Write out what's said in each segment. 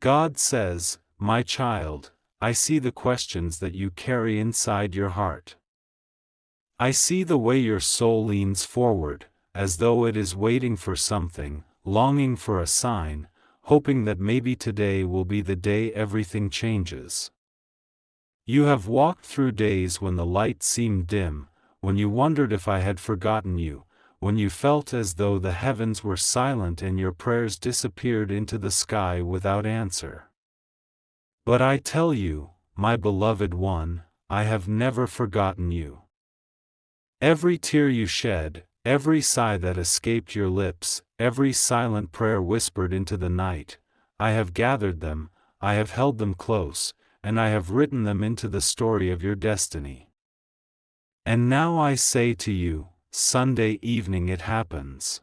God says, "My child, I see the questions that you carry inside your heart. I see the way your soul leans forward, as though it is waiting for something, longing for a sign, hoping that maybe today will be the day everything changes. You have walked through days when the light seemed dim, when you wondered if I had forgotten you, when you felt as though the heavens were silent and your prayers disappeared into the sky without answer. But I tell you, my beloved one, I have never forgotten you. Every tear you shed, every sigh that escaped your lips, every silent prayer whispered into the night, I have gathered them, I have held them close, and I have written them into the story of your destiny. And now I say to you, Sunday evening it happens.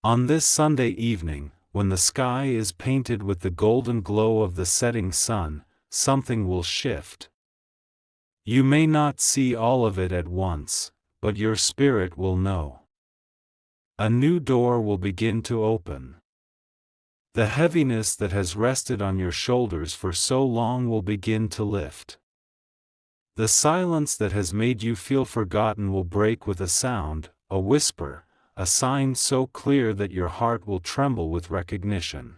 On this Sunday evening, when the sky is painted with the golden glow of the setting sun, something will shift. You may not see all of it at once, but your spirit will know. A new door will begin to open. The heaviness that has rested on your shoulders for so long will begin to lift. The silence that has made you feel forgotten will break with a sound, a whisper, a sign so clear that your heart will tremble with recognition.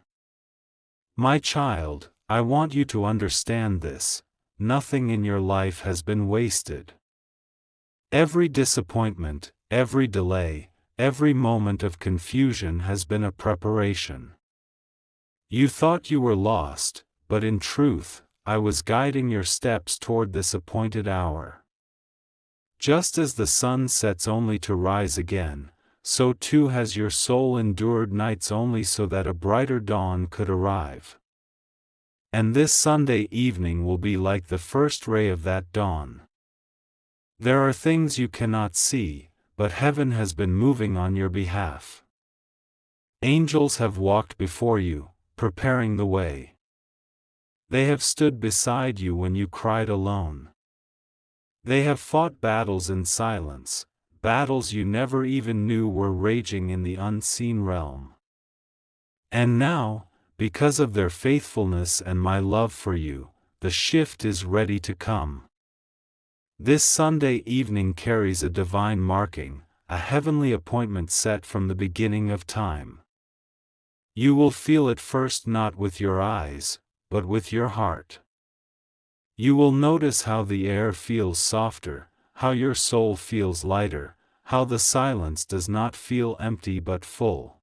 My child, I want you to understand this: nothing in your life has been wasted. Every disappointment, every delay, every moment of confusion has been a preparation. You thought you were lost, but in truth, I was guiding your steps toward this appointed hour. Just as the sun sets only to rise again, so too has your soul endured nights only so that a brighter dawn could arrive. And this Sunday evening will be like the first ray of that dawn. There are things you cannot see, but heaven has been moving on your behalf. Angels have walked before you, preparing the way. They have stood beside you when you cried alone. They have fought battles in silence, battles you never even knew were raging in the unseen realm. And now, because of their faithfulness and my love for you, the shift is ready to come. This Sunday evening carries a divine marking, a heavenly appointment set from the beginning of time. You will feel it first not with your eyes, but with your heart. You will notice how the air feels softer, how your soul feels lighter, how the silence does not feel empty but full.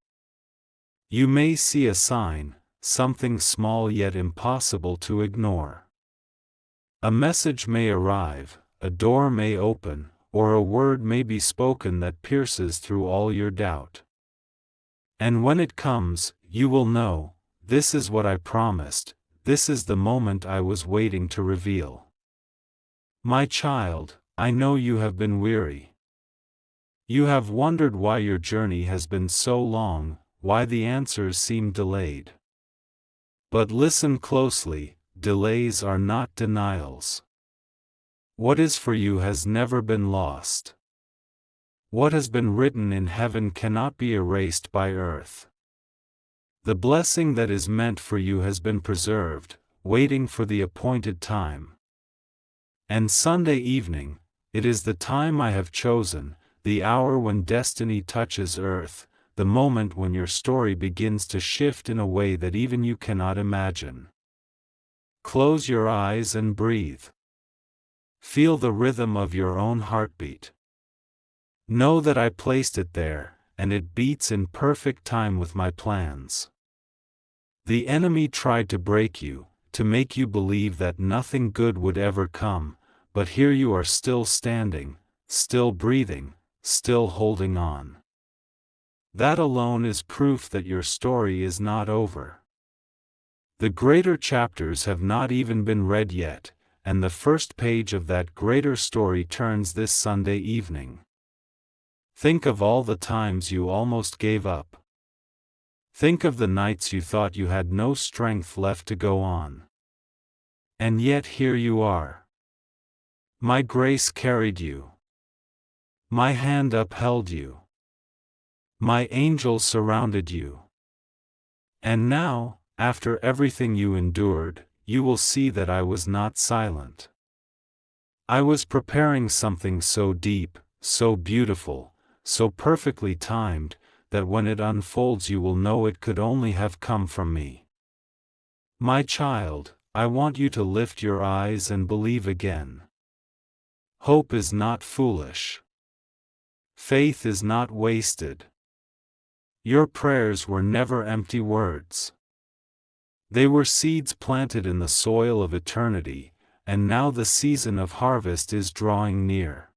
You may see a sign, something small yet impossible to ignore. A message may arrive, a door may open, or a word may be spoken that pierces through all your doubt. And when it comes, you will know, this is what I promised, this is the moment I was waiting to reveal. My child, I know you have been weary. You have wondered why your journey has been so long, why the answers seem delayed. But listen closely, delays are not denials. What is for you has never been lost. What has been written in heaven cannot be erased by earth. The blessing that is meant for you has been preserved, waiting for the appointed time. And Sunday evening, it is the time I have chosen, the hour when destiny touches earth, the moment when your story begins to shift in a way that even you cannot imagine. Close your eyes and breathe. Feel the rhythm of your own heartbeat. Know that I placed it there, and it beats in perfect time with my plans. The enemy tried to break you, to make you believe that nothing good would ever come, but here you are still standing, still breathing, still holding on. That alone is proof that your story is not over. The greater chapters have not even been read yet, and the first page of that greater story turns this Sunday evening. Think of all the times you almost gave up. Think of the nights you thought you had no strength left to go on. And yet here you are. My grace carried you. My hand upheld you. My angels surrounded you. And now, after everything you endured, you will see that I was not silent. I was preparing something so deep, so beautiful, so perfectly timed, that when it unfolds you will know it could only have come from me. My child, I want you to lift your eyes and believe again. Hope is not foolish. Faith is not wasted. Your prayers were never empty words. They were seeds planted in the soil of eternity, and now the season of harvest is drawing near.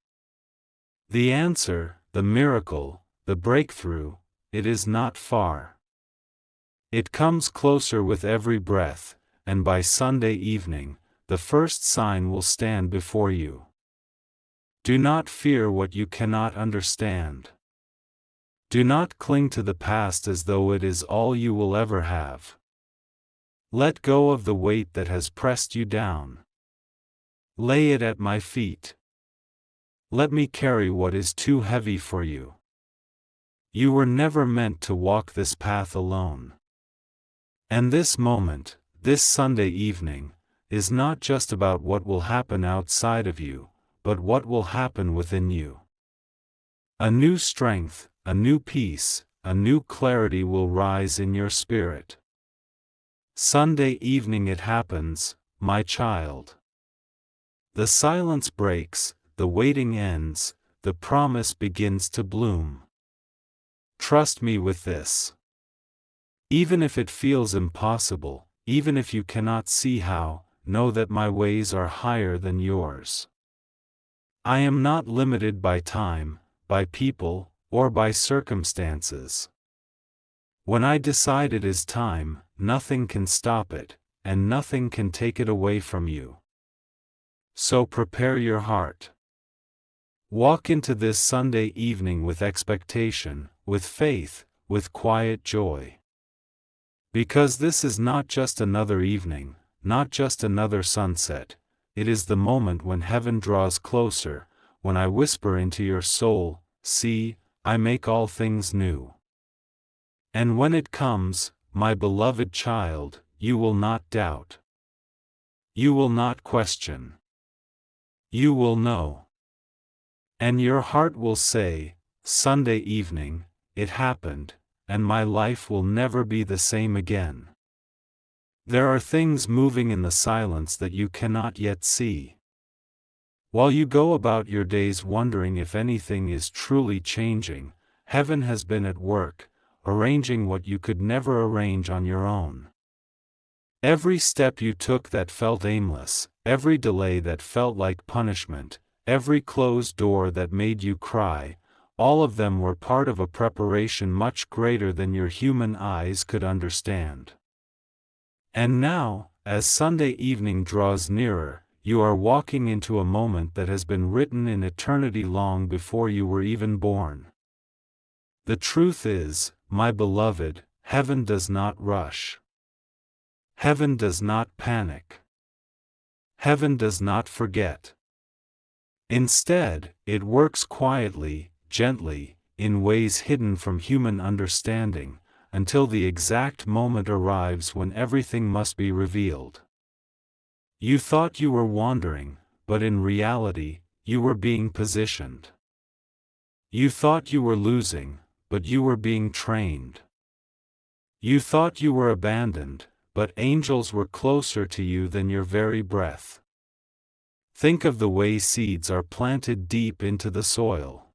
The answer, the miracle, the breakthrough, it is not far. It comes closer with every breath, and by Sunday evening, the first sign will stand before you. Do not fear what you cannot understand. Do not cling to the past as though it is all you will ever have. Let go of the weight that has pressed you down. Lay it at my feet. Let me carry what is too heavy for you. You were never meant to walk this path alone. And this moment, this Sunday evening, is not just about what will happen outside of you, but what will happen within you. A new strength, a new peace, a new clarity will rise in your spirit. Sunday evening it happens, my child. The silence breaks, the waiting ends, the promise begins to bloom. Trust me with this. Even if it feels impossible, even if you cannot see how, know that my ways are higher than yours. I am not limited by time, by people, or by circumstances. When I decide it is time, nothing can stop it, and nothing can take it away from you. So prepare your heart. Walk into this Sunday evening with expectation, with faith, with quiet joy. Because this is not just another evening, not just another sunset, it is the moment when heaven draws closer, when I whisper into your soul, "See, I make all things new." And when it comes, my beloved child, you will not doubt. You will not question. You will know. And your heart will say, "Sunday evening, it happened, and my life will never be the same again." There are things moving in the silence that you cannot yet see. While you go about your days wondering if anything is truly changing, heaven has been at work, arranging what you could never arrange on your own. Every step you took that felt aimless, every delay that felt like punishment, every closed door that made you cry, all of them were part of a preparation much greater than your human eyes could understand. And now, as Sunday evening draws nearer, you are walking into a moment that has been written in eternity long before you were even born. The truth is, my beloved, heaven does not rush. Heaven does not panic. Heaven does not forget. Instead, it works quietly, gently, in ways hidden from human understanding, until the exact moment arrives when everything must be revealed. You thought you were wandering, but in reality, you were being positioned. You thought you were losing, but you were being trained. You thought you were abandoned, but angels were closer to you than your very breath. Think of the way seeds are planted deep into the soil.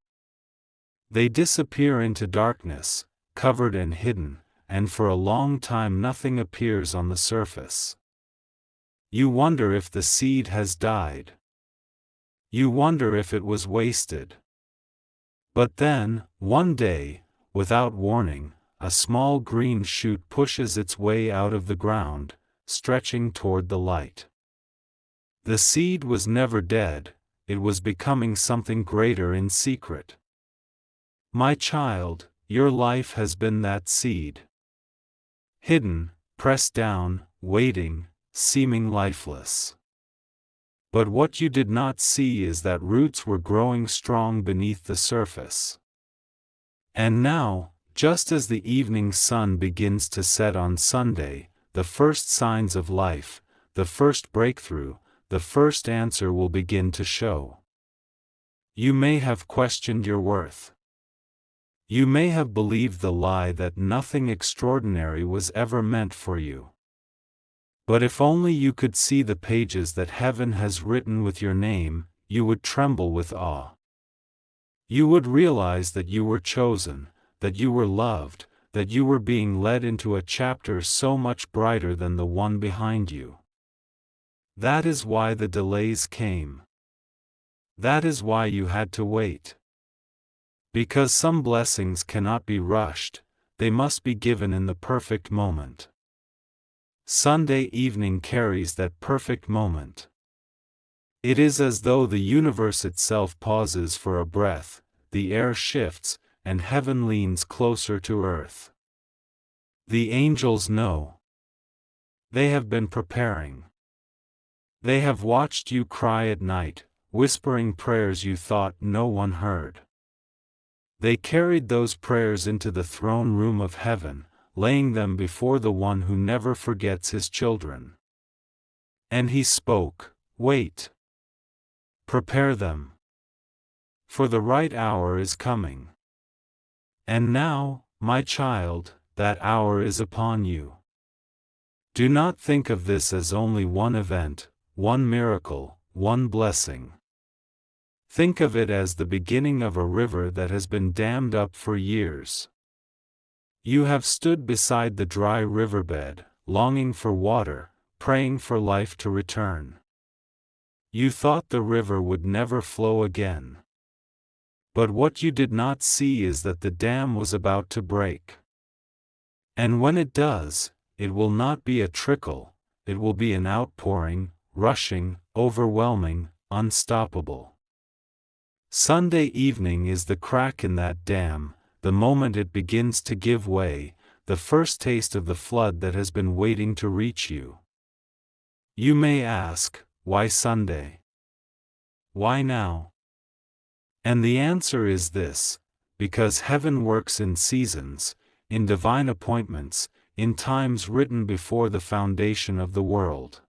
They disappear into darkness, covered and hidden, and for a long time nothing appears on the surface. You wonder if the seed has died. You wonder if it was wasted. But then, one day, without warning, a small green shoot pushes its way out of the ground, stretching toward the light. The seed was never dead, it was becoming something greater in secret. My child, your life has been that seed. Hidden, pressed down, waiting, seeming lifeless. But what you did not see is that roots were growing strong beneath the surface. And now, just as the evening sun begins to set on Sunday, the first signs of life, the first breakthrough, the first answer will begin to show. You may have questioned your worth. You may have believed the lie that nothing extraordinary was ever meant for you. But if only you could see the pages that heaven has written with your name, you would tremble with awe. You would realize that you were chosen, that you were loved, that you were being led into a chapter so much brighter than the one behind you. That is why the delays came. That is why you had to wait. Because some blessings cannot be rushed, they must be given in the perfect moment. Sunday evening carries that perfect moment. It is as though the universe itself pauses for a breath, the air shifts, and heaven leans closer to earth. The angels know. They have been preparing. They have watched you cry at night, whispering prayers you thought no one heard. They carried those prayers into the throne room of heaven, laying them before the one who never forgets his children. And he spoke, "Wait. Prepare them. For the right hour is coming. And now, my child, that hour is upon you." Do not think of this as only one event, one miracle, one blessing. Think of it as the beginning of a river that has been dammed up for years. You have stood beside the dry riverbed, longing for water, praying for life to return. You thought the river would never flow again. But what you did not see is that the dam was about to break. And when it does, it will not be a trickle, it will be an outpouring, rushing, overwhelming, unstoppable. Sunday evening is the crack in that dam, the moment it begins to give way, the first taste of the flood that has been waiting to reach you. You may ask, why Sunday? Why now? And the answer is this: because heaven works in seasons, in divine appointments, in times written before the foundation of the world.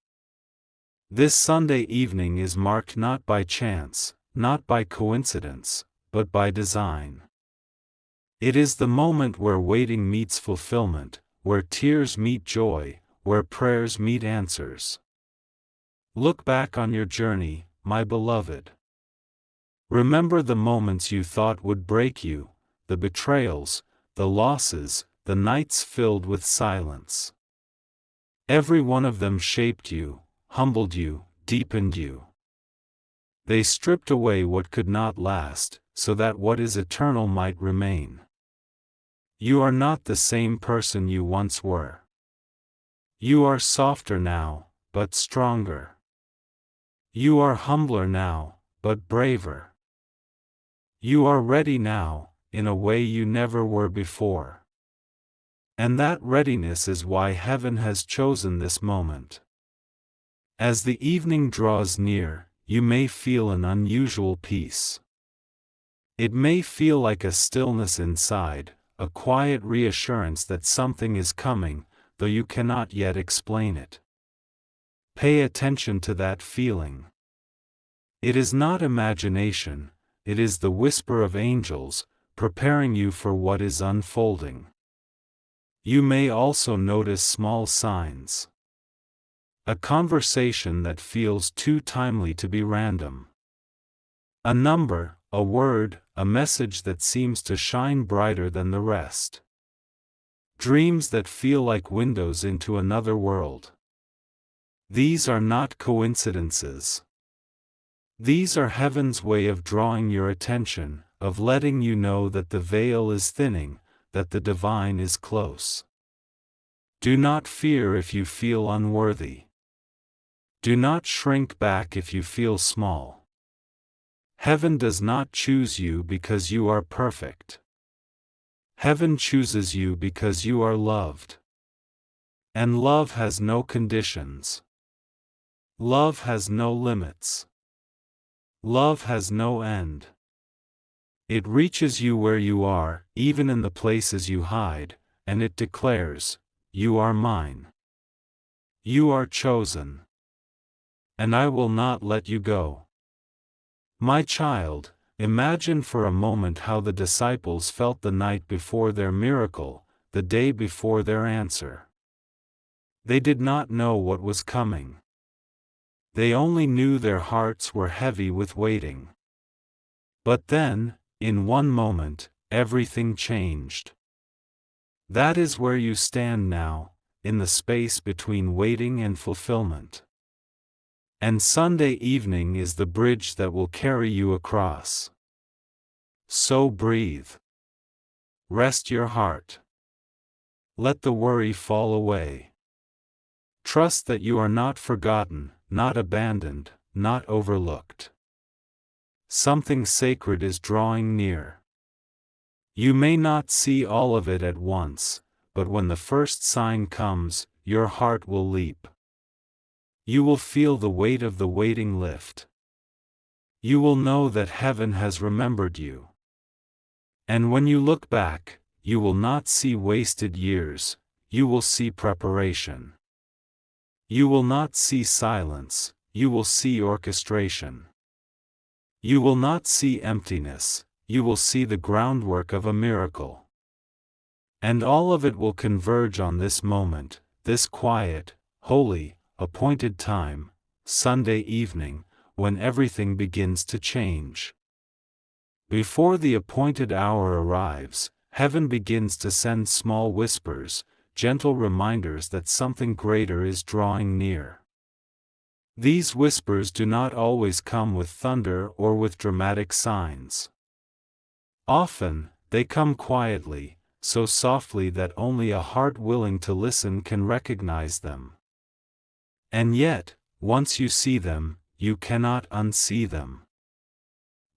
This Sunday evening is marked not by chance, not by coincidence, but by design. It is the moment where waiting meets fulfillment, where tears meet joy, where prayers meet answers. Look back on your journey, my beloved. Remember the moments you thought would break you, the betrayals, the losses, the nights filled with silence. Every one of them shaped you, humbled you, deepened you. They stripped away what could not last, so that what is eternal might remain. You are not the same person you once were. You are softer now, but stronger. You are humbler now, but braver. You are ready now, in a way you never were before. And that readiness is why heaven has chosen this moment. As the evening draws near, you may feel an unusual peace. It may feel like a stillness inside, a quiet reassurance that something is coming, though you cannot yet explain it. Pay attention to that feeling. It is not imagination, it is the whisper of angels, preparing you for what is unfolding. You may also notice small signs. A conversation that feels too timely to be random. A number, a word, a message that seems to shine brighter than the rest. Dreams that feel like windows into another world. These are not coincidences. These are heaven's way of drawing your attention, of letting you know that the veil is thinning, that the divine is close. Do not fear if you feel unworthy. Do not shrink back if you feel small. Heaven does not choose you because you are perfect. Heaven chooses you because you are loved. And love has no conditions. Love has no limits. Love has no end. It reaches you where you are, even in the places you hide, and it declares, "You are mine." You are chosen. And I will not let you go. My child, imagine for a moment how the disciples felt the night before their miracle, the day before their answer. They did not know what was coming. They only knew their hearts were heavy with waiting. But then, in one moment, everything changed. That is where you stand now, in the space between waiting and fulfillment. And Sunday evening is the bridge that will carry you across. So breathe. Rest your heart. Let the worry fall away. Trust that you are not forgotten, not abandoned, not overlooked. Something sacred is drawing near. You may not see all of it at once, but when the first sign comes, your heart will leap. You will feel the weight of the waiting lift. You will know that heaven has remembered you. And when you look back, you will not see wasted years, you will see preparation. You will not see silence, you will see orchestration. You will not see emptiness, you will see the groundwork of a miracle. And all of it will converge on this moment, this quiet, holy, appointed time, Sunday evening, when everything begins to change. Before the appointed hour arrives, heaven begins to send small whispers, gentle reminders that something greater is drawing near. These whispers do not always come with thunder or with dramatic signs. Often, they come quietly, so softly that only a heart willing to listen can recognize them. And yet, once you see them, you cannot unsee them.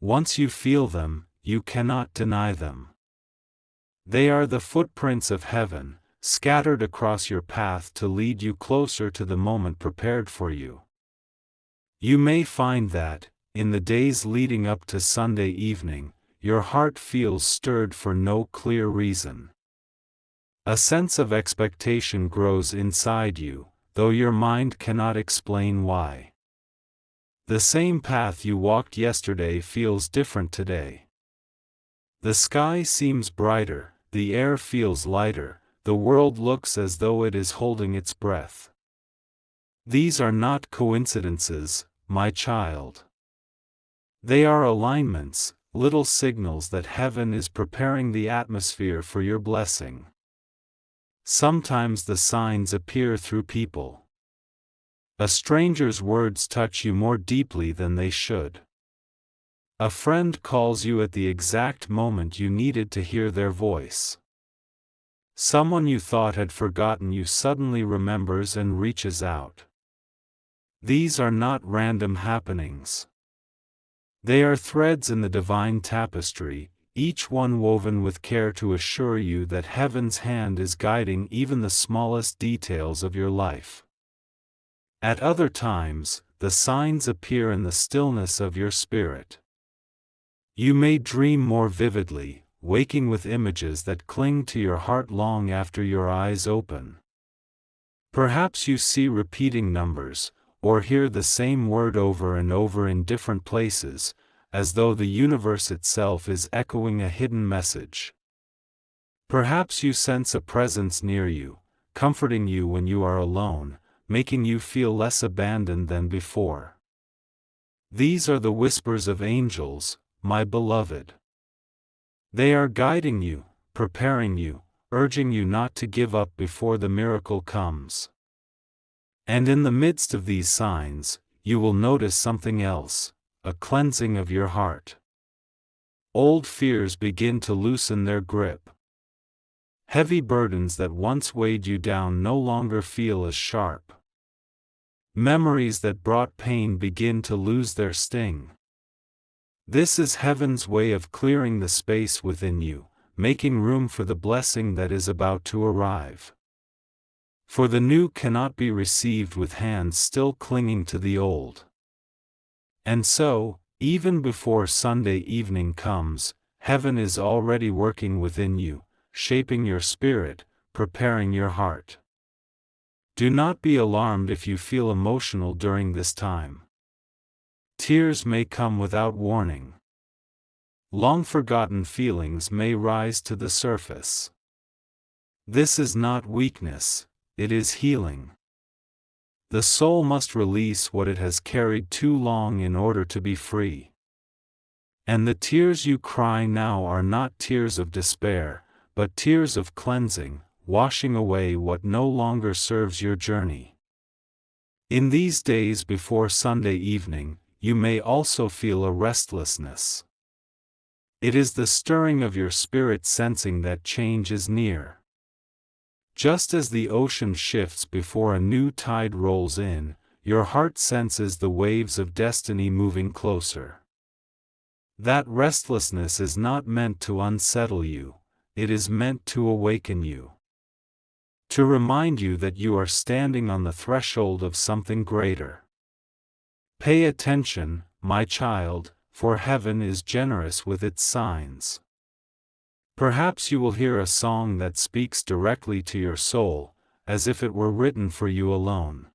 Once you feel them, you cannot deny them. They are the footprints of heaven, scattered across your path to lead you closer to the moment prepared for you. You may find that, in the days leading up to Sunday evening, your heart feels stirred for no clear reason. A sense of expectation grows inside you, though your mind cannot explain why. The same path you walked yesterday feels different today. The sky seems brighter, the air feels lighter, the world looks as though it is holding its breath. These are not coincidences, my child. They are alignments, little signals that heaven is preparing the atmosphere for your blessing. Sometimes the signs appear through people. A stranger's words touch you more deeply than they should. A friend calls you at the exact moment you needed to hear their voice. Someone you thought had forgotten you suddenly remembers and reaches out. These are not random happenings. They are threads in the divine tapestry, each one woven with care to assure you that heaven's hand is guiding even the smallest details of your life. At other times, the signs appear in the stillness of your spirit. You may dream more vividly, waking with images that cling to your heart long after your eyes open. Perhaps you see repeating numbers, or hear the same word over and over in different places, as though the universe itself is echoing a hidden message. Perhaps you sense a presence near you, comforting you when you are alone, making you feel less abandoned than before. These are the whispers of angels, my beloved. They are guiding you, preparing you, urging you not to give up before the miracle comes. And in the midst of these signs, you will notice something else, a cleansing of your heart. Old fears begin to loosen their grip. Heavy burdens that once weighed you down no longer feel as sharp. Memories that brought pain begin to lose their sting. This is heaven's way of clearing the space within you, making room for the blessing that is about to arrive. For the new cannot be received with hands still clinging to the old. And so, even before Sunday evening comes, heaven is already working within you, shaping your spirit, preparing your heart. Do not be alarmed if you feel emotional during this time. Tears may come without warning. Long-forgotten feelings may rise to the surface. This is not weakness, it is healing. The soul must release what it has carried too long in order to be free. And the tears you cry now are not tears of despair, but tears of cleansing, washing away what no longer serves your journey. In these days before Sunday evening, you may also feel a restlessness. It is the stirring of your spirit sensing that change is near. Just as the ocean shifts before a new tide rolls in, your heart senses the waves of destiny moving closer. That restlessness is not meant to unsettle you, it is meant to awaken you. To remind you that you are standing on the threshold of something greater. Pay attention, my child, for heaven is generous with its signs. Perhaps you will hear a song that speaks directly to your soul, as if it were written for you alone.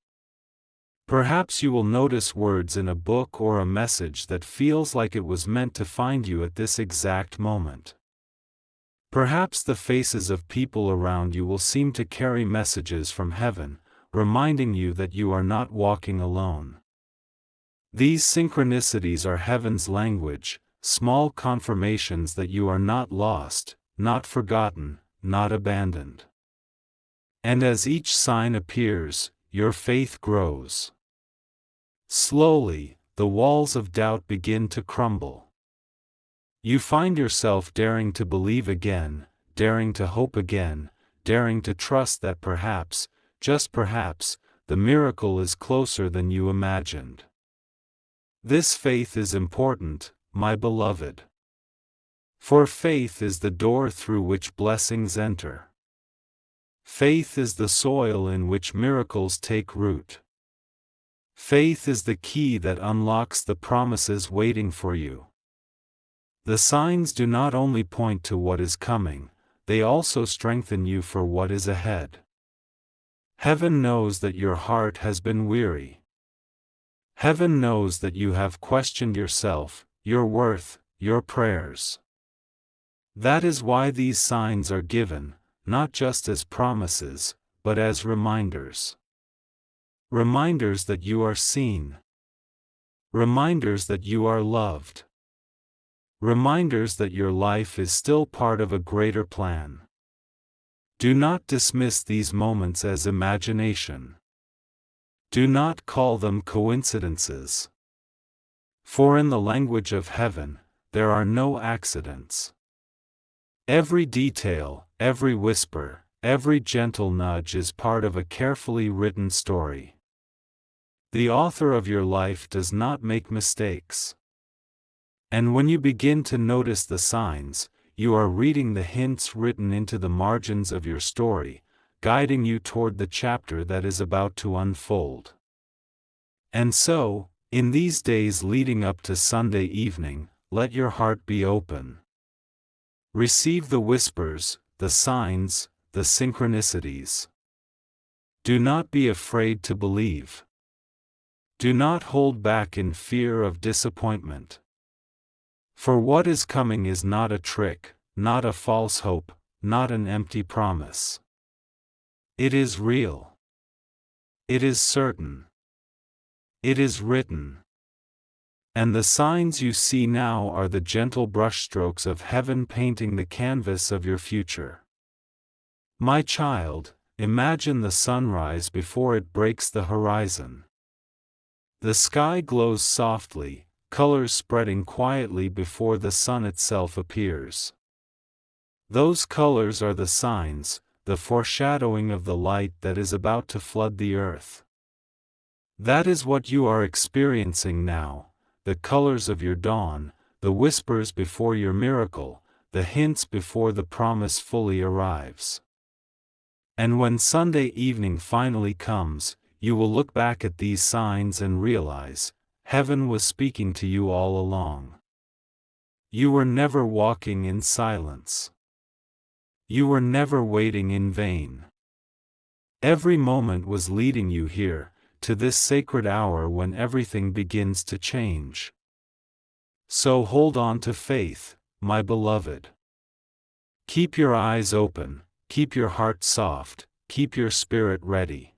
Perhaps you will notice words in a book or a message that feels like it was meant to find you at this exact moment. Perhaps the faces of people around you will seem to carry messages from heaven, reminding you that you are not walking alone. These synchronicities are heaven's language, small confirmations that you are not lost, not forgotten, not abandoned. And as each sign appears, your faith grows. Slowly, the walls of doubt begin to crumble. You find yourself daring to believe again, daring to hope again, daring to trust that perhaps, just perhaps, the miracle is closer than you imagined. This faith is important, my beloved. For faith is the door through which blessings enter. Faith is the soil in which miracles take root. Faith is the key that unlocks the promises waiting for you. The signs do not only point to what is coming, they also strengthen you for what is ahead. Heaven knows that your heart has been weary. Heaven knows that you have questioned yourself, your worth, your prayers. That is why these signs are given, not just as promises, but as reminders. Reminders that you are seen. Reminders that you are loved. Reminders that your life is still part of a greater plan. Do not dismiss these moments as imagination. Do not call them coincidences. For in the language of heaven, there are no accidents. Every detail, every whisper, every gentle nudge is part of a carefully written story. The author of your life does not make mistakes. And when you begin to notice the signs, you are reading the hints written into the margins of your story, guiding you toward the chapter that is about to unfold. And so, in these days leading up to Sunday evening, let your heart be open. Receive the whispers, the signs, the synchronicities. Do not be afraid to believe. Do not hold back in fear of disappointment. For what is coming is not a trick, not a false hope, not an empty promise. It is real. It is certain. It is written. And the signs you see now are the gentle brushstrokes of heaven painting the canvas of your future. My child, imagine the sunrise before it breaks the horizon. The sky glows softly, colors spreading quietly before the sun itself appears. Those colors are the signs, the foreshadowing of the light that is about to flood the earth. That is what you are experiencing now, the colors of your dawn, the whispers before your miracle, the hints before the promise fully arrives. And when Sunday evening finally comes, you will look back at these signs and realize, heaven was speaking to you all along. You were never walking in silence. You were never waiting in vain. Every moment was leading you here, to this sacred hour when everything begins to change. So hold on to faith, my beloved. Keep your eyes open, keep your heart soft, keep your spirit ready.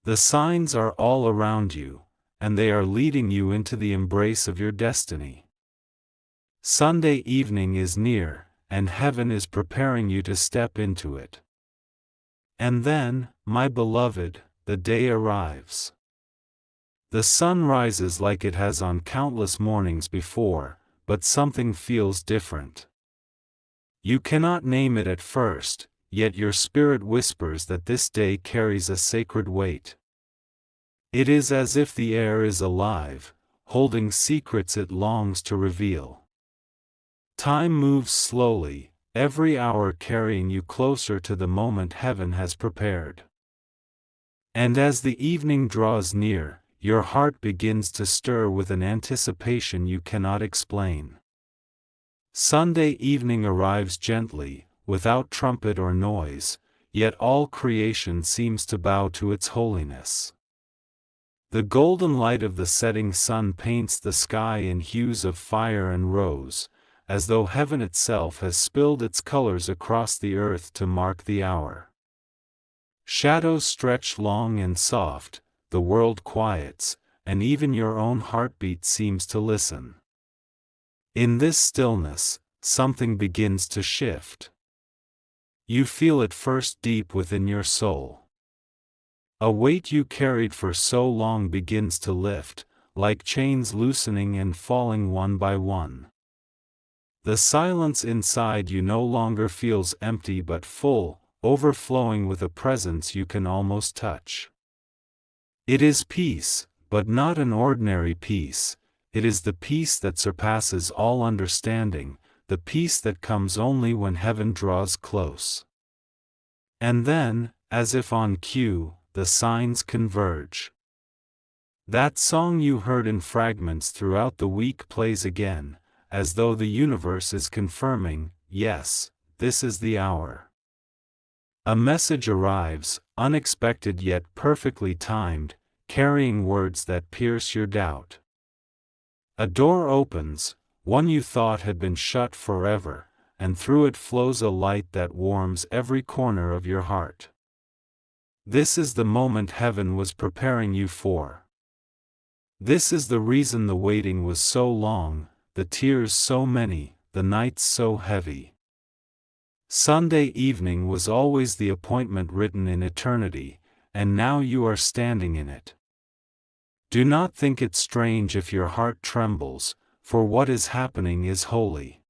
The signs are all around you, and they are leading you into the embrace of your destiny. Sunday evening is near, and heaven is preparing you to step into it. And then, my beloved, the day arrives. The sun rises like it has on countless mornings before, but something feels different. You cannot name it at first, yet your spirit whispers that this day carries a sacred weight. It is as if the air is alive, holding secrets it longs to reveal. Time moves slowly, every hour carrying you closer to the moment heaven has prepared. And as the evening draws near, your heart begins to stir with an anticipation you cannot explain. Sunday evening arrives gently, without trumpet or noise, yet all creation seems to bow to its holiness. The golden light of the setting sun paints the sky in hues of fire and rose, as though heaven itself has spilled its colors across the earth to mark the hour. Shadows stretch long and soft, the world quiets, and even your own heartbeat seems to listen. In this stillness, something begins to shift. You feel it first deep within your soul. A weight you carried for so long begins to lift, like chains loosening and falling one by one. The silence inside you no longer feels empty but full, overflowing with a presence you can almost touch. It is peace, but not an ordinary peace. It is the peace that surpasses all understanding, the peace that comes only when heaven draws close. And then, as if on cue, the signs converge. That song you heard in fragments throughout the week plays again, as though the universe is confirming, yes, this is the hour. A message arrives, unexpected yet perfectly timed, carrying words that pierce your doubt. A door opens, one you thought had been shut forever, and through it flows a light that warms every corner of your heart. This is the moment heaven was preparing you for. This is the reason the waiting was so long, the tears so many, the nights so heavy. Sunday evening was always the appointment written in eternity, and now you are standing in it. Do not think it strange if your heart trembles, for what is happening is holy.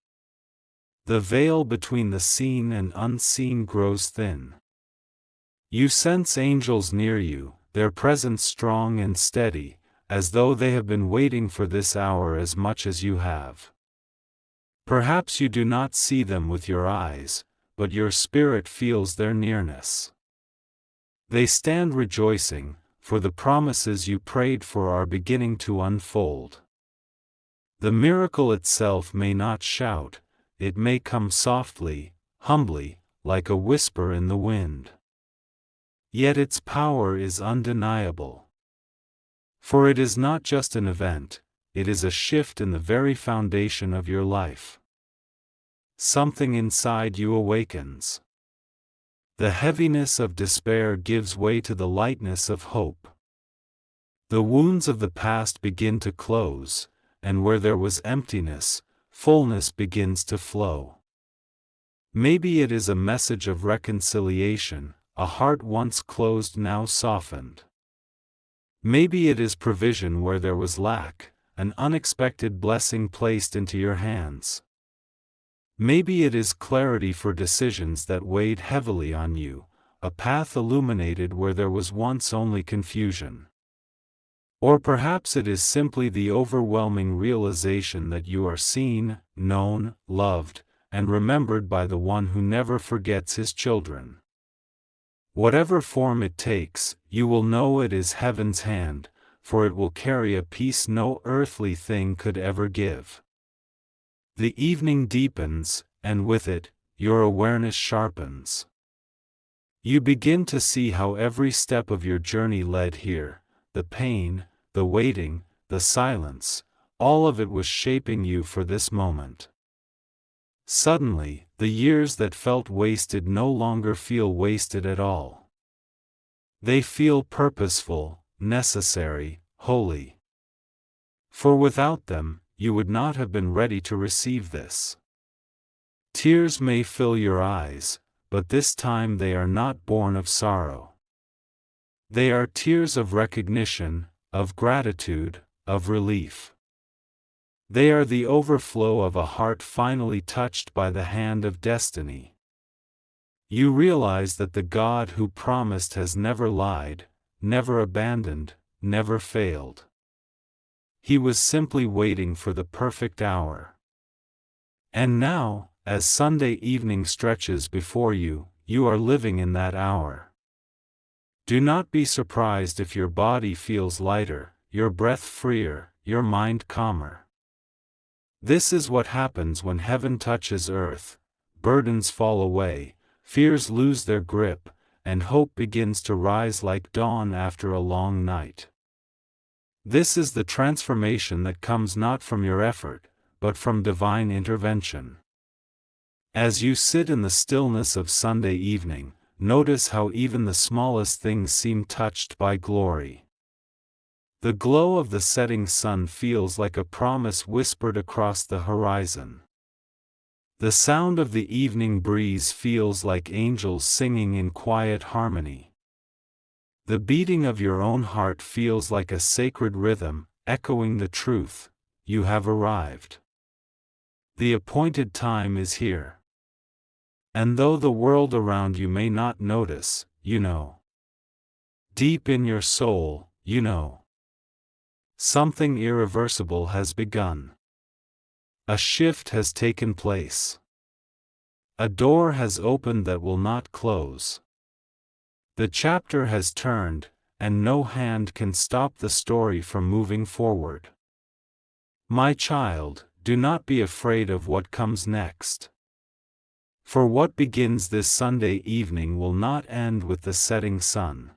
The veil between the seen and unseen grows thin. You sense angels near you, their presence strong and steady, as though they have been waiting for this hour as much as you have. Perhaps you do not see them with your eyes, but your spirit feels their nearness. They stand rejoicing, for the promises you prayed for are beginning to unfold. The miracle itself may not shout, it may come softly, humbly, like a whisper in the wind. Yet its power is undeniable. For it is not just an event, it is a shift in the very foundation of your life. Something inside you awakens. The heaviness of despair gives way to the lightness of hope. The wounds of the past begin to close, and where there was emptiness, fullness begins to flow. Maybe it is a message of reconciliation, a heart once closed now softened. Maybe it is provision where there was lack, an unexpected blessing placed into your hands. Maybe it is clarity for decisions that weighed heavily on you, a path illuminated where there was once only confusion. Or perhaps it is simply the overwhelming realization that you are seen, known, loved, and remembered by the one who never forgets his children. Whatever form it takes, you will know it is heaven's hand, for it will carry a peace no earthly thing could ever give. The evening deepens, and with it, your awareness sharpens. You begin to see how every step of your journey led here, the pain, the waiting, the silence, all of it was shaping you for this moment. Suddenly, the years that felt wasted no longer feel wasted at all. They feel purposeful, necessary, holy. For without them, you would not have been ready to receive this. Tears may fill your eyes, but this time they are not born of sorrow. They are tears of recognition, of gratitude, of relief. They are the overflow of a heart finally touched by the hand of destiny. You realize that the God who promised has never lied, never abandoned, never failed. He was simply waiting for the perfect hour. And now, as Sunday evening stretches before you, you are living in that hour. Do not be surprised if your body feels lighter, your breath freer, your mind calmer. This is what happens when heaven touches earth: burdens fall away, fears lose their grip, and hope begins to rise like dawn after a long night. This is the transformation that comes not from your effort, but from divine intervention. As you sit in the stillness of Sunday evening, notice how even the smallest things seem touched by glory. The glow of the setting sun feels like a promise whispered across the horizon. The sound of the evening breeze feels like angels singing in quiet harmony. The beating of your own heart feels like a sacred rhythm, echoing the truth: you have arrived. The appointed time is here. And though the world around you may not notice, you know. Deep in your soul, you know. Something irreversible has begun. A shift has taken place. A door has opened that will not close. The chapter has turned, and no hand can stop the story from moving forward. My child, do not be afraid of what comes next. For what begins this Sunday evening will not end with the setting sun.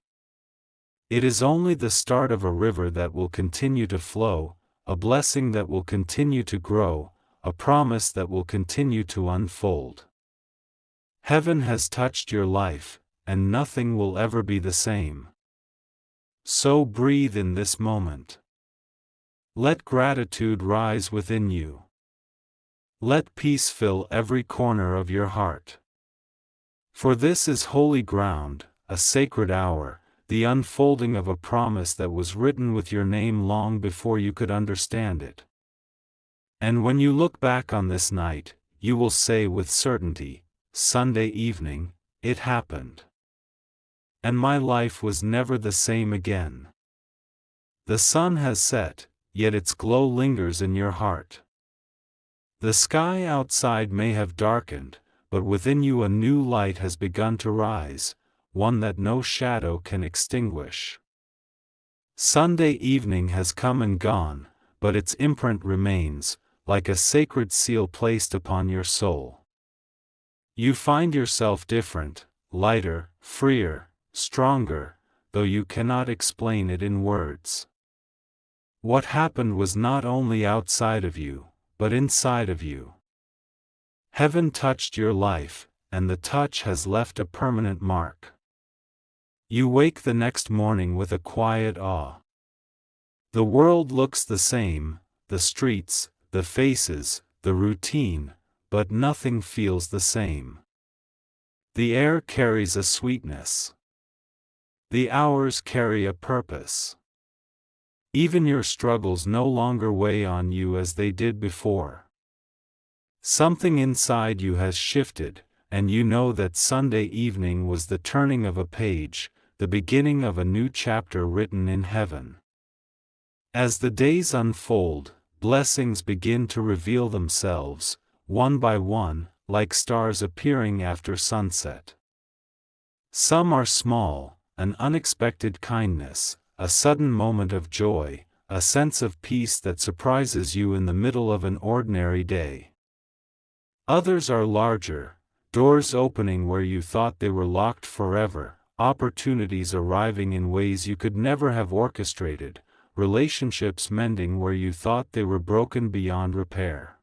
It is only the start of a river that will continue to flow, a blessing that will continue to grow, a promise that will continue to unfold. Heaven has touched your life, and nothing will ever be the same. So breathe in this moment. Let gratitude rise within you. Let peace fill every corner of your heart. For this is holy ground, a sacred hour, the unfolding of a promise that was written with your name long before you could understand it. And when you look back on this night, you will say with certainty, Sunday evening, it happened. And my life was never the same again. The sun has set, yet its glow lingers in your heart. The sky outside may have darkened, but within you a new light has begun to rise, one that no shadow can extinguish. Sunday evening has come and gone, but its imprint remains, like a sacred seal placed upon your soul. You find yourself different, lighter, freer, stronger, though you cannot explain it in words. What happened was not only outside of you, but inside of you. Heaven touched your life, and the touch has left a permanent mark. You wake the next morning with a quiet awe. The world looks the same, the streets, the faces, the routine, but nothing feels the same. The air carries a sweetness. The hours carry a purpose. Even your struggles no longer weigh on you as they did before. Something inside you has shifted, and you know that Sunday evening was the turning of a page, the beginning of a new chapter written in heaven. As the days unfold, blessings begin to reveal themselves, one by one, like stars appearing after sunset. Some are small, an unexpected kindness, a sudden moment of joy, a sense of peace that surprises you in the middle of an ordinary day. Others are larger, Doors opening where you thought they were locked forever, opportunities arriving in ways you could never have orchestrated, relationships mending where you thought they were broken beyond repair.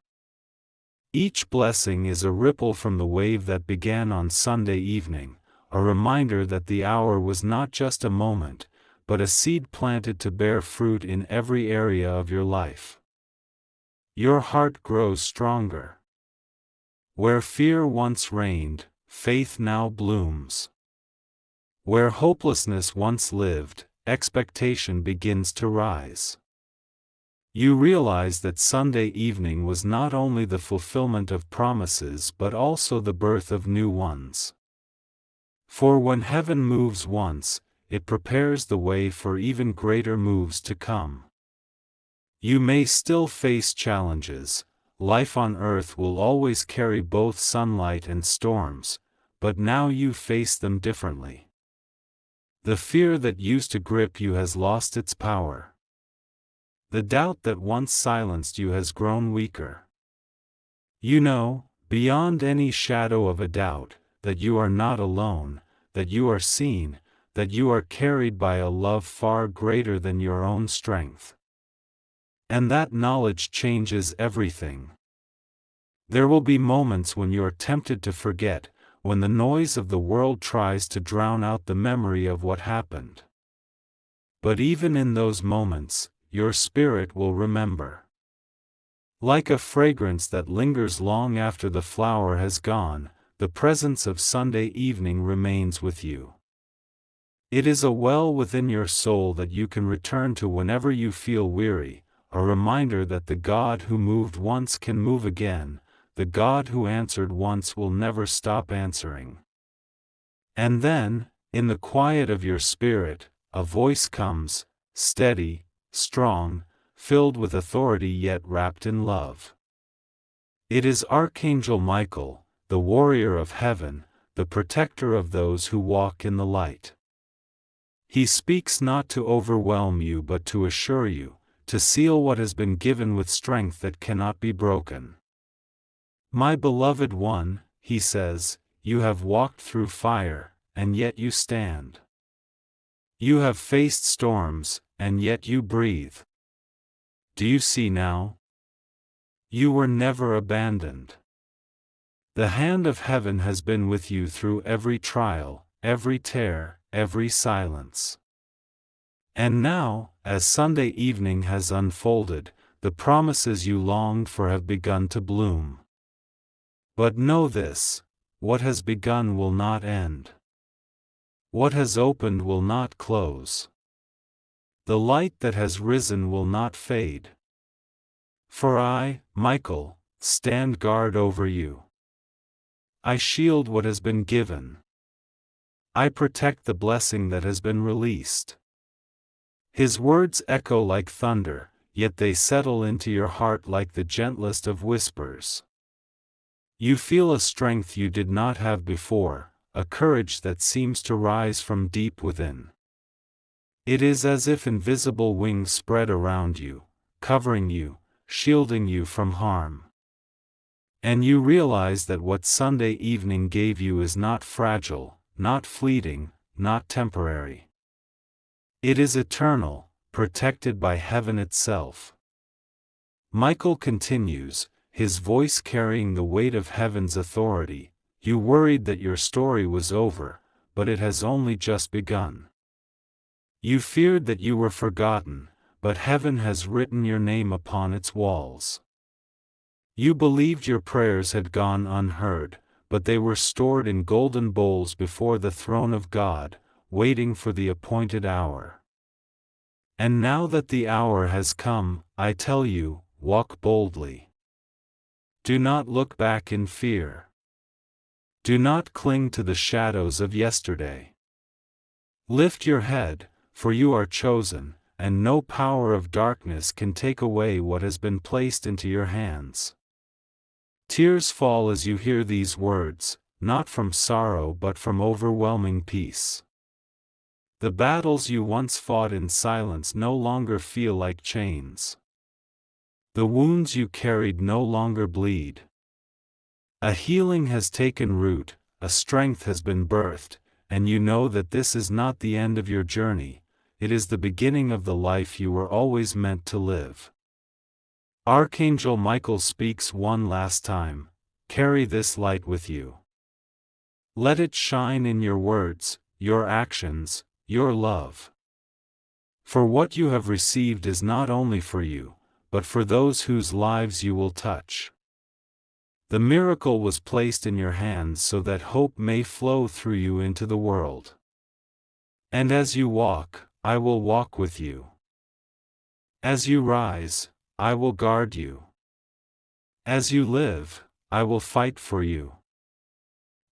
Each blessing is a ripple from the wave that began on Sunday evening, a reminder that the hour was not just a moment, but a seed planted to bear fruit in every area of your life. Your heart grows stronger. Where fear once reigned, faith now blooms. Where hopelessness once lived, expectation begins to rise. You realize that Sunday evening was not only the fulfillment of promises but also the birth of new ones. For when heaven moves once, it prepares the way for even greater moves to come. You may still face challenges. Life on earth will always carry both sunlight and storms, but now you face them differently. The fear that used to grip you has lost its power. The doubt that once silenced you has grown weaker. You know, beyond any shadow of a doubt, that you are not alone, that you are seen, that you are carried by a love far greater than your own strength. And that knowledge changes everything. There will be moments when you are tempted to forget, when the noise of the world tries to drown out the memory of what happened. But even in those moments, your spirit will remember. Like a fragrance that lingers long after the flower has gone, the presence of Sunday evening remains with you. It is a well within your soul that you can return to whenever you feel weary, a reminder that the God who moved once can move again, the God who answered once will never stop answering. And then, in the quiet of your spirit, a voice comes, steady, strong, filled with authority yet wrapped in love. It is Archangel Michael, the warrior of heaven, the protector of those who walk in the light. He speaks not to overwhelm you but to assure you, to seal what has been given with strength that cannot be broken. My beloved one, he says, you have walked through fire, and yet you stand. You have faced storms, and yet you breathe. Do you see now? You were never abandoned. The hand of heaven has been with you through every trial, every tear, every silence. And now, as Sunday evening has unfolded, the promises you longed for have begun to bloom. But know this, what has begun will not end. What has opened will not close. The light that has risen will not fade. For I, Michael, stand guard over you. I shield what has been given. I protect the blessing that has been released. His words echo like thunder, yet they settle into your heart like the gentlest of whispers. You feel a strength you did not have before, a courage that seems to rise from deep within. It is as if invisible wings spread around you, covering you, shielding you from harm. And you realize that what Sunday evening gave you is not fragile, not fleeting, not temporary. It is eternal, protected by heaven itself. Michael continues, his voice carrying the weight of heaven's authority. You worried that your story was over, but it has only just begun. You feared that you were forgotten, but heaven has written your name upon its walls. You believed your prayers had gone unheard, but they were stored in golden bowls before the throne of God, waiting for the appointed hour. And now that the hour has come, I tell you, walk boldly. Do not look back in fear. Do not cling to the shadows of yesterday. Lift your head, for you are chosen, and no power of darkness can take away what has been placed into your hands. Tears fall as you hear these words, not from sorrow but from overwhelming peace. The battles you once fought in silence no longer feel like chains. The wounds you carried no longer bleed. A healing has taken root, a strength has been birthed, and you know that this is not the end of your journey, it is the beginning of the life you were always meant to live. Archangel Michael speaks one last time: carry this light with you. Let it shine in your words, your actions, your love. For what you have received is not only for you, but for those whose lives you will touch. The miracle was placed in your hands so that hope may flow through you into the world. And as you walk, I will walk with you. As you rise, I will guard you. As you live, I will fight for you.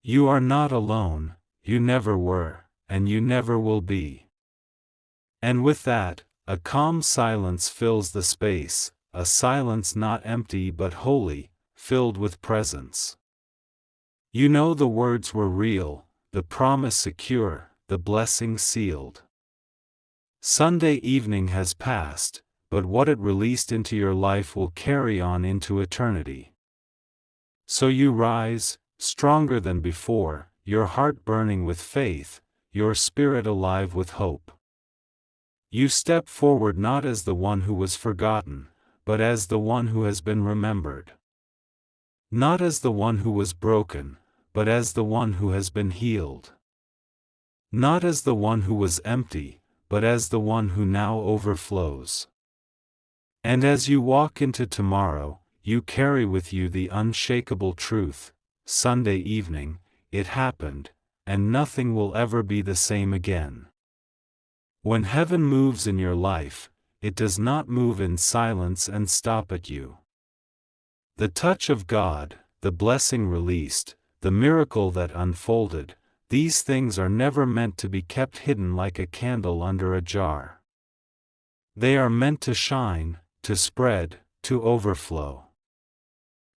You are not alone, you never were, and you never will be. And with that, a calm silence fills the space, a silence not empty but holy, filled with presence. You know the words were real, the promise secure, the blessing sealed. Sunday evening has passed, but what it released into your life will carry on into eternity. So you rise, stronger than before, your heart burning with faith, your spirit alive with hope. You step forward not as the one who was forgotten, but as the one who has been remembered. Not as the one who was broken, but as the one who has been healed. Not as the one who was empty, but as the one who now overflows. And as you walk into tomorrow, you carry with you the unshakable truth: Sunday evening, it happened, and nothing will ever be the same again. When heaven moves in your life, it does not move in silence and stop at you. The touch of God, the blessing released, the miracle that unfolded, these things are never meant to be kept hidden like a candle under a jar. They are meant to shine, to spread, to overflow.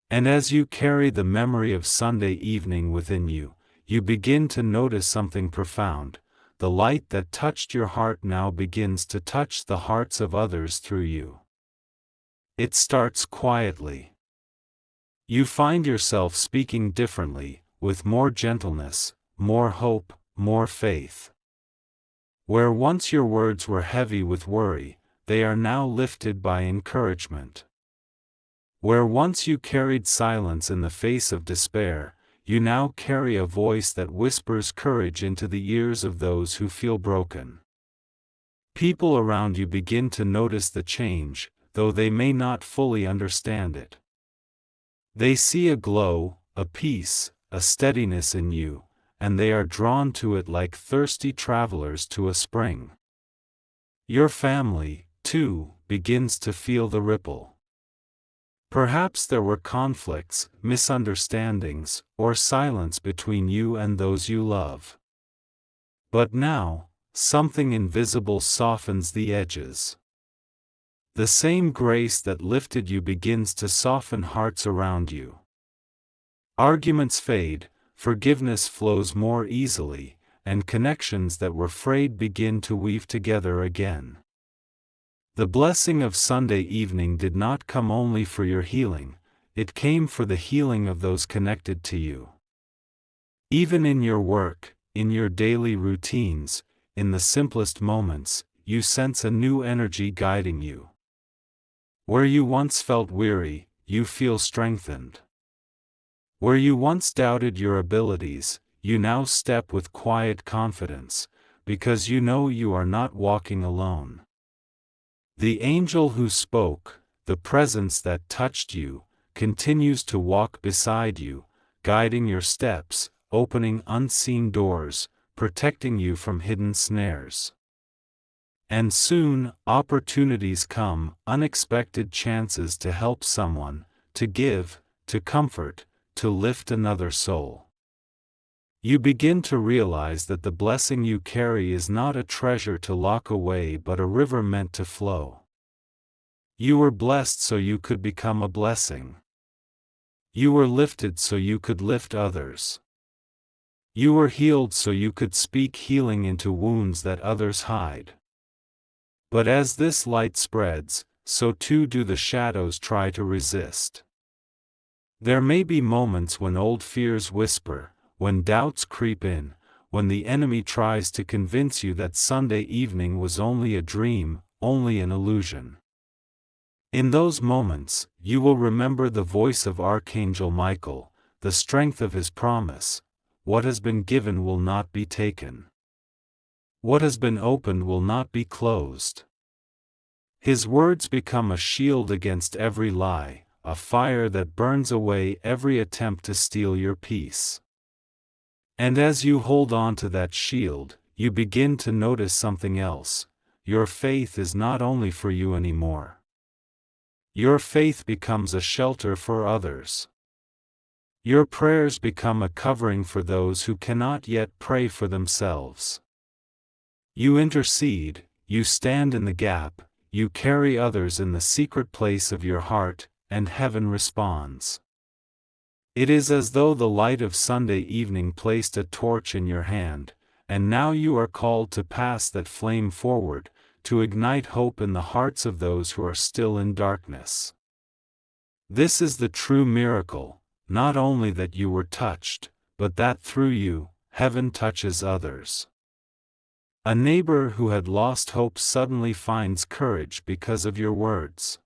And as you carry the memory of Sunday evening within you, you begin to notice something profound: the light that touched your heart now begins to touch the hearts of others through you. It starts quietly. You find yourself speaking differently, with more gentleness, more hope, more faith. Where once your words were heavy with worry, they are now lifted by encouragement. Where once you carried silence in the face of despair, you now carry a voice that whispers courage into the ears of those who feel broken. People around you begin to notice the change, though they may not fully understand it. They see a glow, a peace, a steadiness in you, and they are drawn to it like thirsty travelers to a spring. Your family, too, begins to feel the ripple. Perhaps there were conflicts, misunderstandings, or silence between you and those you love. But now, something invisible softens the edges. The same grace that lifted you begins to soften hearts around you. Arguments fade, forgiveness flows more easily, and connections that were frayed begin to weave together again. The blessing of Sunday evening did not come only for your healing, it came for the healing of those connected to you. Even in your work, in your daily routines, in the simplest moments, you sense a new energy guiding you. Where you once felt weary, you feel strengthened. Where you once doubted your abilities, you now step with quiet confidence, because you know you are not walking alone. The angel who spoke, the presence that touched you, continues to walk beside you, guiding your steps, opening unseen doors, protecting you from hidden snares. And soon, opportunities come, unexpected chances to help someone, to give, to comfort, to lift another soul. You begin to realize that the blessing you carry is not a treasure to lock away but a river meant to flow. You were blessed so you could become a blessing. You were lifted so you could lift others. You were healed so you could speak healing into wounds that others hide. But as this light spreads, so too do the shadows try to resist. There may be moments when old fears whisper, when doubts creep in, when the enemy tries to convince you that Sunday evening was only a dream, only an illusion. In those moments, you will remember the voice of Archangel Michael, the strength of his promise: what has been given will not be taken. What has been opened will not be closed. His words become a shield against every lie, a fire that burns away every attempt to steal your peace. And as you hold on to that shield, you begin to notice something else. Your faith is not only for you anymore. Your faith becomes a shelter for others. Your prayers become a covering for those who cannot yet pray for themselves. You intercede, you stand in the gap, you carry others in the secret place of your heart, and heaven responds. It is as though the light of Sunday evening placed a torch in your hand, and now you are called to pass that flame forward, to ignite hope in the hearts of those who are still in darkness. This is the true miracle, not only that you were touched, but that through you, heaven touches others. A neighbor who had lost hope suddenly finds courage because of your words.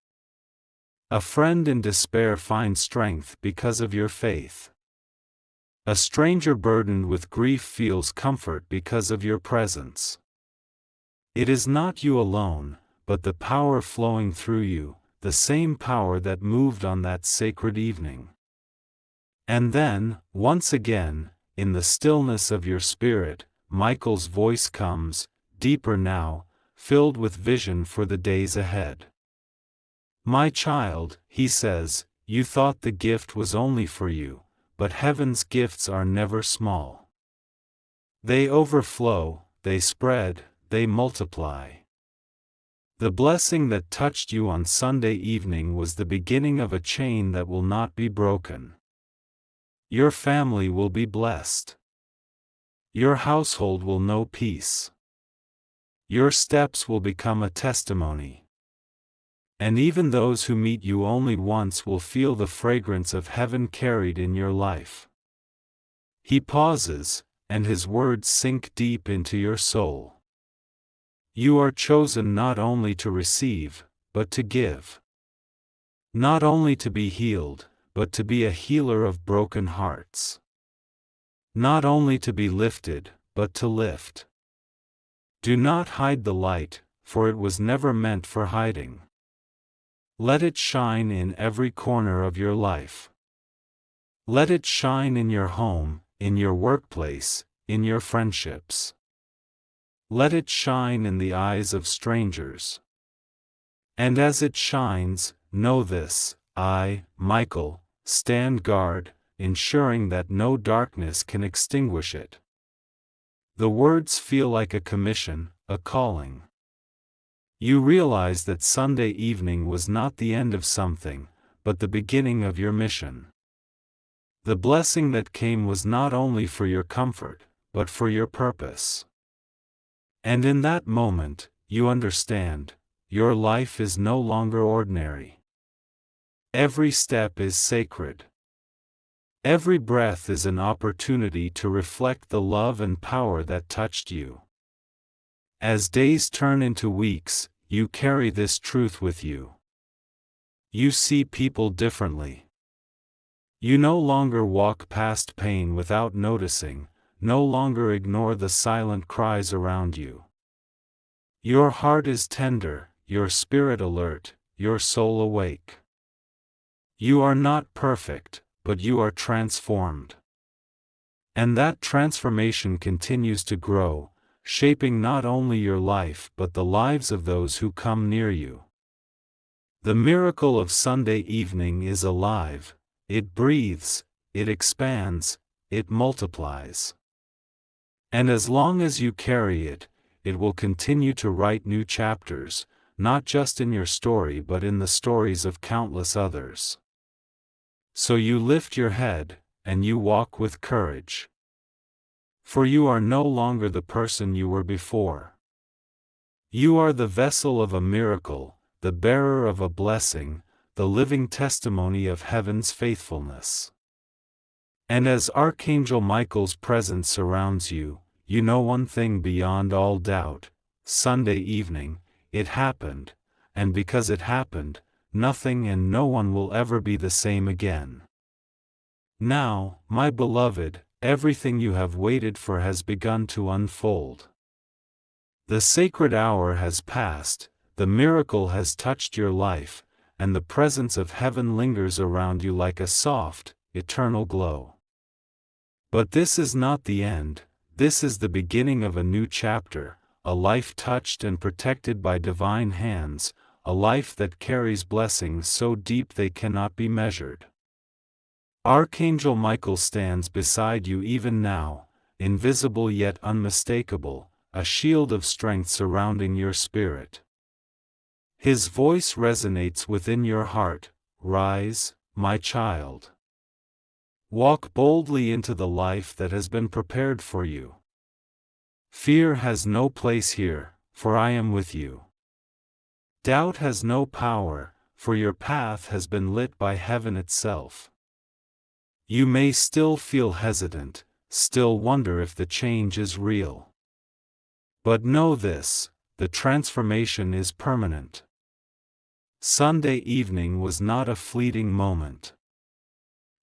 A friend in despair finds strength because of your faith. A stranger burdened with grief feels comfort because of your presence. It is not you alone, but the power flowing through you, the same power that moved on that sacred evening. And then, once again, in the stillness of your spirit, Michael's voice comes, deeper now, filled with vision for the days ahead. My child, he says, you thought the gift was only for you, but heaven's gifts are never small. They overflow, they spread, they multiply. The blessing that touched you on Sunday evening was the beginning of a chain that will not be broken. Your family will be blessed. Your household will know peace. Your steps will become a testimony. And even those who meet you only once will feel the fragrance of heaven carried in your life. He pauses, and his words sink deep into your soul. You are chosen not only to receive, but to give. Not only to be healed, but to be a healer of broken hearts. Not only to be lifted, but to lift. Do not hide the light, for it was never meant for hiding. Let it shine in every corner of your life. Let it shine in your home, in your workplace, in your friendships. Let it shine in the eyes of strangers. And as it shines, know this: I, Michael, stand guard, ensuring that no darkness can extinguish it. The words feel like a commission, a calling. You realize that Sunday evening was not the end of something, but the beginning of your mission. The blessing that came was not only for your comfort, but for your purpose. And in that moment, you understand, your life is no longer ordinary. Every step is sacred. Every breath is an opportunity to reflect the love and power that touched you. As days turn into weeks, you carry this truth with you. You see people differently. You no longer walk past pain without noticing, no longer ignore the silent cries around you. Your heart is tender, your spirit alert, your soul awake. You are not perfect, but you are transformed. And that transformation continues to grow, shaping not only your life but the lives of those who come near you. The miracle of Sunday evening is alive, it breathes, it expands, it multiplies. And as long as you carry it, it will continue to write new chapters, not just in your story but in the stories of countless others. So you lift your head, and you walk with courage. For you are no longer the person you were before. You are the vessel of a miracle, the bearer of a blessing, the living testimony of heaven's faithfulness. And as Archangel Michael's presence surrounds you, you know one thing beyond all doubt: Sunday evening, it happened, and because it happened, nothing and no one will ever be the same again. Now, my beloved, everything you have waited for has begun to unfold. The sacred hour has passed, the miracle has touched your life, and the presence of heaven lingers around you like a soft, eternal glow. But this is not the end, this is the beginning of a new chapter, a life touched and protected by divine hands, a life that carries blessings so deep they cannot be measured. Archangel Michael stands beside you even now, invisible yet unmistakable, a shield of strength surrounding your spirit. His voice resonates within your heart: "Rise, my child. Walk boldly into the life that has been prepared for you. Fear has no place here, for I am with you. Doubt has no power, for your path has been lit by heaven itself. You may still feel hesitant, still wonder if the change is real. But know this: the transformation is permanent. Sunday evening was not a fleeting moment.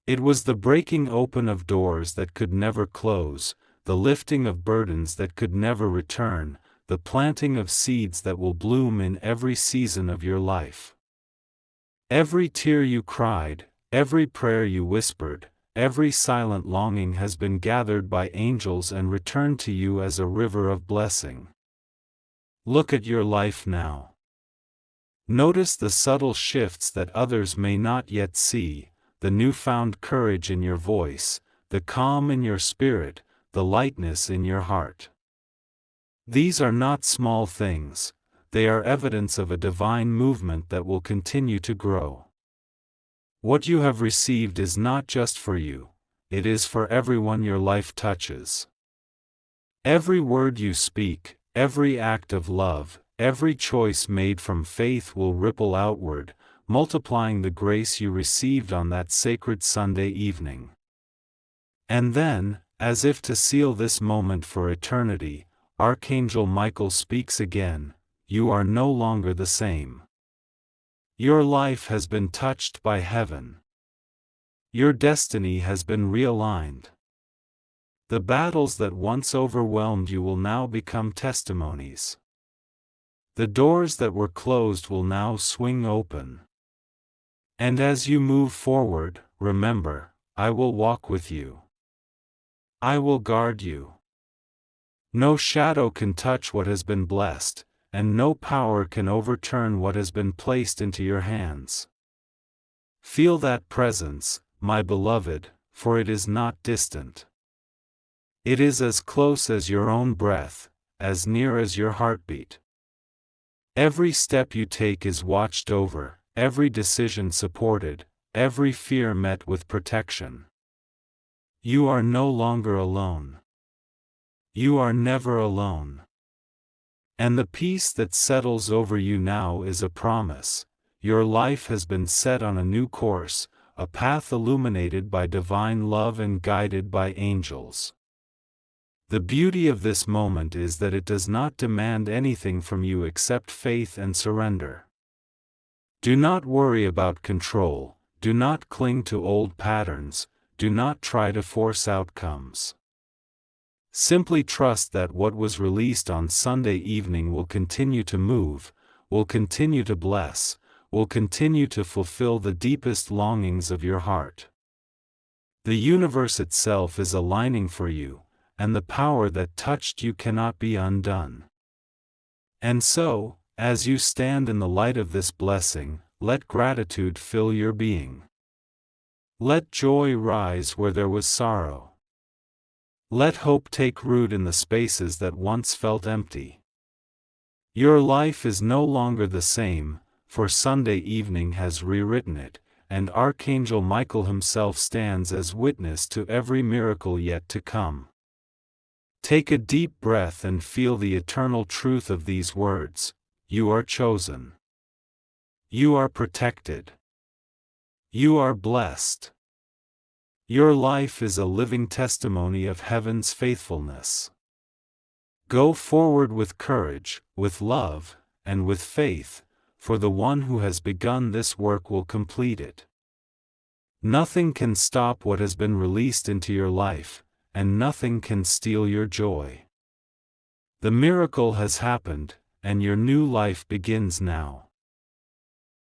It was the breaking open of doors that could never close, the lifting of burdens that could never return, the planting of seeds that will bloom in every season of your life. Every tear you cried, every prayer you whispered, every silent longing has been gathered by angels and returned to you as a river of blessing. Look at your life now. Notice the subtle shifts that others may not yet see: the newfound courage in your voice, the calm in your spirit, the lightness in your heart. These are not small things, they are evidence of a divine movement that will continue to grow. What you have received is not just for you, it is for everyone your life touches. Every word you speak, every act of love, every choice made from faith will ripple outward, multiplying the grace you received on that sacred Sunday evening. And then, as if to seal this moment for eternity, Archangel Michael speaks again: "You are no longer the same. Your life has been touched by heaven. Your destiny has been realigned. The battles that once overwhelmed you will now become testimonies. The doors that were closed will now swing open. And as you move forward, remember, I will walk with you. I will guard you. No shadow can touch what has been blessed, and no power can overturn what has been placed into your hands. Feel that presence, my beloved, for it is not distant. It is as close as your own breath, as near as your heartbeat. Every step you take is watched over, every decision supported, every fear met with protection. You are no longer alone. You are never alone. And the peace that settles over you now is a promise. Your life has been set on a new course, a path illuminated by divine love and guided by angels. The beauty of this moment is that it does not demand anything from you except faith and surrender. Do not worry about control, do not cling to old patterns, do not try to force outcomes. Simply trust that what was released on Sunday evening will continue to move, will continue to bless, will continue to fulfill the deepest longings of your heart. The universe itself is aligning for you, and the power that touched you cannot be undone. And so, as you stand in the light of this blessing, let gratitude fill your being. Let joy rise where there was sorrow. Let hope take root in the spaces that once felt empty. Your life is no longer the same, for Sunday evening has rewritten it, and Archangel Michael himself stands as witness to every miracle yet to come. Take a deep breath and feel the eternal truth of these words: you are chosen. You are protected. You are blessed. Your life is a living testimony of heaven's faithfulness. Go forward with courage, with love, and with faith, for the one who has begun this work will complete it. Nothing can stop what has been released into your life, and nothing can steal your joy. The miracle has happened, and your new life begins now.